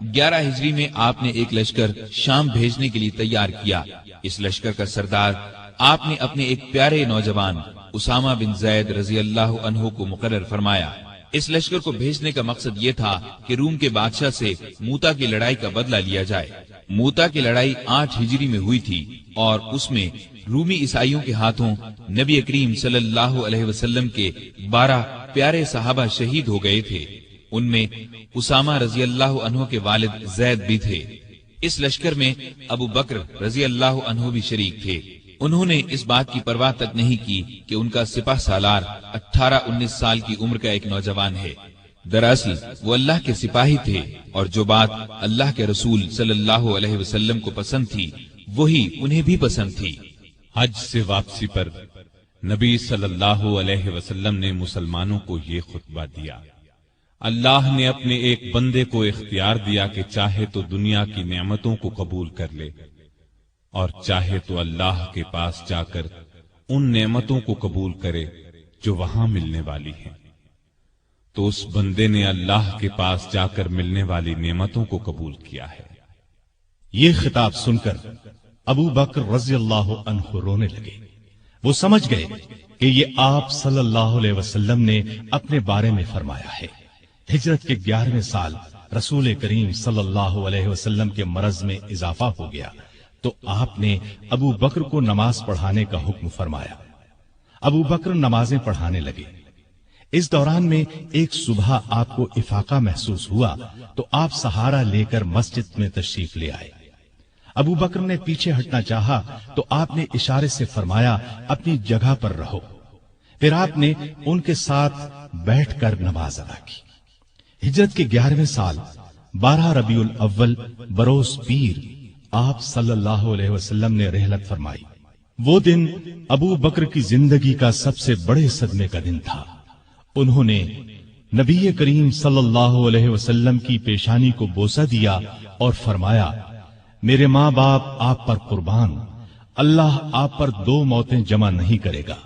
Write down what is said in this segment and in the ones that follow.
11 ہجری میں آپ نے ایک لشکر شام بھیجنے کے لیے تیار کیا۔ اس لشکر کا سردار آپ نے اپنے ایک پیارے نوجوان اسامہ بن زید رضی اللہ عنہ کو مقرر فرمایا۔ اس لشکر کو بھیجنے کا مقصد یہ تھا کہ روم کے بادشاہ سے موتا کی لڑائی کا بدلہ لیا جائے۔ موتا کی لڑائی 8 ہجری میں ہوئی تھی اور اس میں رومی عیسائیوں کے ہاتھوں نبی کریم صلی اللہ علیہ وسلم کے 12 پیارے صحابہ شہید ہو گئے تھے۔ ان میں اسامہ رضی اللہ عنہ کے والد زید بھی تھے۔ اس لشکر میں ابو بکر رضی اللہ عنہ بھی شریک تھے۔ انہوں نے اس بات کی پرواہ تک نہیں کی کہ ان کا سپہ سالار 18-19 سال کی عمر کا ایک نوجوان ہے۔ دراصل وہ اللہ کے سپاہی تھے اور جو بات اللہ کے رسول صلی اللہ علیہ وسلم کو پسند تھی وہی انہیں بھی پسند تھی۔ حج سے واپسی پر نبی صلی اللہ علیہ وسلم نے مسلمانوں کو یہ خطبہ دیا: اللہ نے اپنے ایک بندے کو اختیار دیا کہ چاہے تو دنیا کی نعمتوں کو قبول کر لے اور چاہے تو اللہ کے پاس جا کر ان نعمتوں کو قبول کرے جو وہاں ملنے والی ہیں۔ تو اس بندے نے اللہ کے پاس جا کر ملنے والی نعمتوں کو قبول کیا ہے۔ یہ خطاب سن کر ابو بکر رضی اللہ عنہ رونے لگے۔ وہ سمجھ گئے کہ یہ آپ صلی اللہ علیہ وسلم نے اپنے بارے میں فرمایا ہے۔ ہجرت کے 11ویں سال رسول کریم صلی اللہ علیہ وسلم کے مرض میں اضافہ ہو گیا تو آپ نے ابو بکر کو نماز پڑھانے کا حکم فرمایا۔ ابو بکر نمازیں پڑھانے لگے۔ اس دوران میں ایک صبح آپ کو افاقہ محسوس ہوا تو آپ سہارا لے کر مسجد میں تشریف لے آئے۔ ابو بکر نے پیچھے ہٹنا چاہا تو آپ نے اشارے سے فرمایا اپنی جگہ پر رہو۔ پھر آپ نے ان کے ساتھ بیٹھ کر نماز ادا کی۔ ہجرت کے 11ویں سال 12 ربیع الاول بروز پیر آپ صلی اللہ علیہ وسلم نے رحلت فرمائی۔ وہ دن ابو بکر کی زندگی کا سب سے بڑے صدمے کا دن تھا۔ انہوں نے نبی کریم صلی اللہ علیہ وسلم کی پیشانی کو بوسہ دیا اور فرمایا: میرے ماں باپ آپ پر قربان، اللہ آپ پر 2 موتیں جمع نہیں کرے گا۔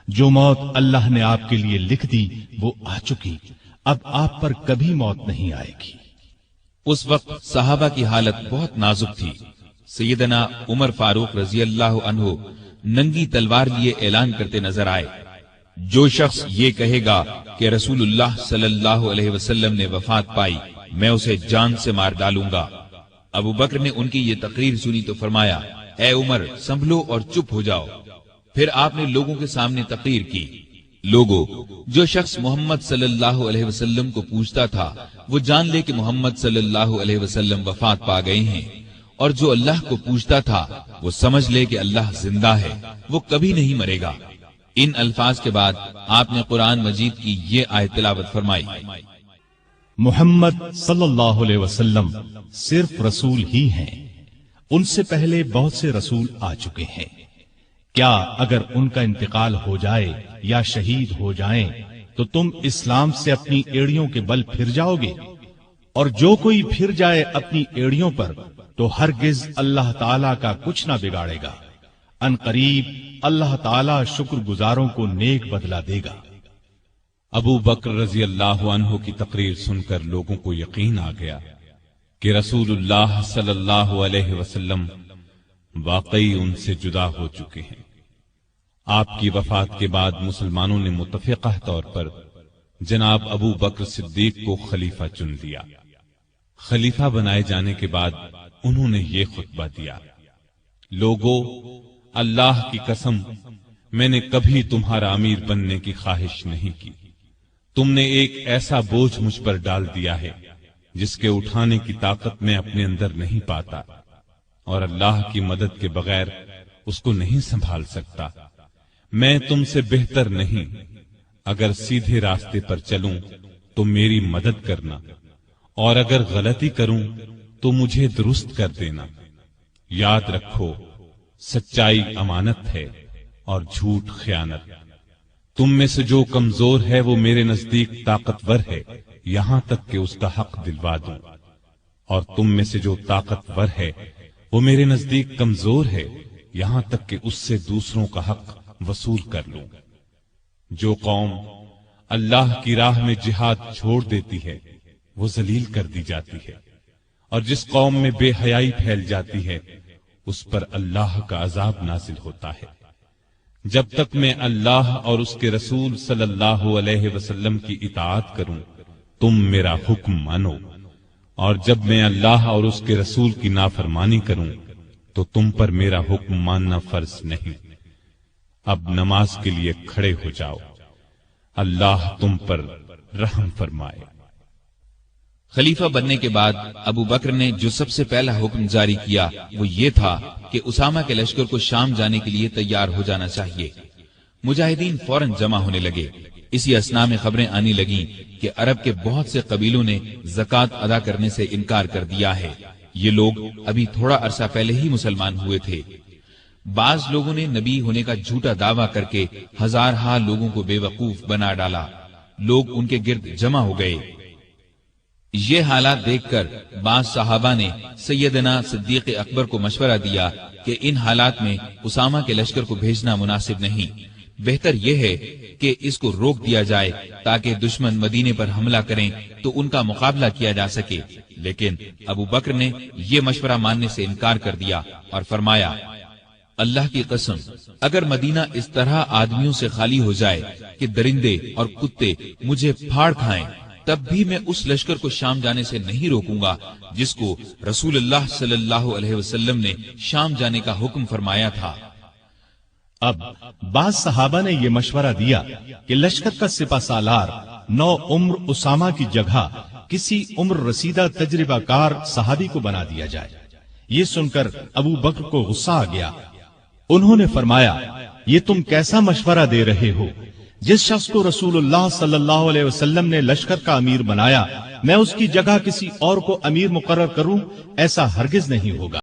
جو موت اللہ نے آپ کے لیے لکھ دی وہ آ چکی، اب آپ پر کبھی موت نہیں آئے گی۔ اس وقت صحابہ کی حالت بہت نازک تھی۔ سیدنا عمر فاروق رضی اللہ عنہ ننگی تلوار لیے اعلان کرتے نظر آئے: جو شخص یہ کہے گا کہ رسول اللہ صلی اللہ علیہ وسلم نے وفات پائی میں اسے جان سے مار ڈالوں گا۔ ابو بکر نے ان کی یہ تقریر سنی تو فرمایا: اے عمر، سنبھلو اور چپ ہو جاؤ۔ پھر آپ نے لوگوں کے سامنے تقریر کی: لوگو، جو شخص محمد صلی اللہ علیہ وسلم کو پوچھتا تھا وہ جان لے کہ محمد صلی اللہ علیہ وسلم وفات پا گئے ہیں، اور جو اللہ کو پوچھتا تھا وہ سمجھ لے کہ اللہ زندہ ہے، وہ کبھی نہیں مرے گا۔ ان الفاظ کے بعد آپ نے قرآن مجید کی یہ آیت تلاوت فرمائی: محمد صلی اللہ علیہ وسلم صرف رسول ہی ہیں، ان سے پہلے بہت سے رسول آ چکے ہیں۔ کیا اگر ان کا انتقال ہو جائے یا شہید ہو جائیں تو تم اسلام سے اپنی ایڑیوں کے بل پھر جاؤ گے؟ اور جو کوئی پھر جائے اپنی ایڑیوں پر تو ہرگز اللہ تعالیٰ کا کچھ نہ بگاڑے گا۔ ان قریب اللہ تعالیٰ شکر گزاروں کو نیک بدلہ دے گا۔ ابو بکر رضی اللہ عنہ کی تقریر سن کر لوگوں کو یقین آ گیا کہ رسول اللہ صلی اللہ علیہ وسلم واقعی ان سے جدا ہو چکے ہیں۔ آپ کی وفات کے بعد مسلمانوں نے متفقہ طور پر جناب ابو بکر صدیق کو خلیفہ چن لیا۔ خلیفہ بنائے جانے کے بعد انہوں نے یہ خطبہ دیا: لوگو، اللہ کی قسم میں نے کبھی تمہارا امیر بننے کی خواہش نہیں کی۔ تم نے ایک ایسا بوجھ مجھ پر ڈال دیا ہے جس کے اٹھانے کی طاقت میں اپنے اندر نہیں پاتا، اور اللہ کی مدد کے بغیر اس کو نہیں سنبھال سکتا۔ میں تم سے بہتر نہیں، اگر سیدھے راستے پر چلوں تو میری مدد کرنا، اور اگر غلطی کروں تو مجھے درست کر دینا۔ یاد رکھو، سچائی امانت ہے اور جھوٹ خیانت۔ تم میں سے جو کمزور ہے وہ میرے نزدیک طاقتور ہے، یہاں تک کہ اس کا حق دلوا دوں، اور تم میں سے جو طاقتور ہے وہ میرے نزدیک کمزور ہے، یہاں تک کہ اس سے دوسروں کا حق وصول کر لوں۔ جو قوم اللہ کی راہ میں جہاد چھوڑ دیتی ہے وہ ذلیل کر دی جاتی ہے، اور جس قوم میں بے حیائی پھیل جاتی ہے اس پر اللہ کا عذاب نازل ہوتا ہے۔ جب تک میں اللہ اور اس کے رسول صلی اللہ علیہ وسلم کی اطاعت کروں تم میرا حکم مانو، اور جب میں اللہ اور اس کے رسول کی نافرمانی کروں تو تم پر میرا حکم ماننا فرض نہیں۔ اب نماز کے لیے کھڑے ہو جاؤ، اللہ تم پر رحم فرمائے۔ خلیفہ بننے کے بعد ابو بکر نے جو سب سے پہلا حکم جاری کیا وہ یہ تھا کہ اسامہ کے لشکر کو شام جانے کے لیے تیار ہو جانا چاہیے۔ مجاہدین فوراً جمع ہونے لگے۔ اسی اثنا میں خبریں آنے لگیں کہ عرب کے بہت سے قبیلوں نے زکوٰۃ ادا کرنے سے انکار کر دیا ہے۔ یہ لوگ ابھی تھوڑا عرصہ پہلے ہی مسلمان ہوئے تھے۔ بعض لوگوں نے نبی ہونے کا جھوٹا دعویٰ کر کے ہزارہا لوگوں کو بے وقوف بنا ڈالا۔ لوگ ان کے گرد جمع ہو گئے۔ یہ حالات دیکھ کر بعض صحابہ نے سیدنا صدیق اکبر کو مشورہ دیا کہ ان حالات میں اسامہ کے لشکر کو بھیجنا مناسب نہیں، بہتر یہ ہے کہ اس کو روک دیا جائے تاکہ دشمن مدینے پر حملہ کریں تو ان کا مقابلہ کیا جا سکے۔ لیکن ابو بکر نے یہ مشورہ ماننے سے انکار کر دیا اور فرمایا، اللہ کی قسم اگر مدینہ اس طرح آدمیوں سے خالی ہو جائے کہ درندے اور کتے مجھے پھاڑ کھائیں تب بھی میں اس لشکر کو شام جانے سے نہیں روکوں گا جس کو رسول اللہ صلی اللہ علیہ وسلم نے شام جانے کا حکم فرمایا تھا۔ اب بعض صحابہ نے یہ مشورہ دیا کہ لشکر کا سپہ سالار نو عمر اسامہ کی جگہ کسی عمر رسیدہ تجربہ کار صحابی کو بنا دیا جائے۔ یہ سن کر ابو بکر کو غصہ آ گیا۔ انہوں نے فرمایا، یہ تم کیسا مشورہ دے رہے ہو؟ جس شخص کو رسول اللہ صلی اللہ علیہ وسلم نے لشکر کا امیر بنایا میں اس کی جگہ کسی اور کو امیر مقرر کروں، ایسا ہرگز نہیں ہوگا۔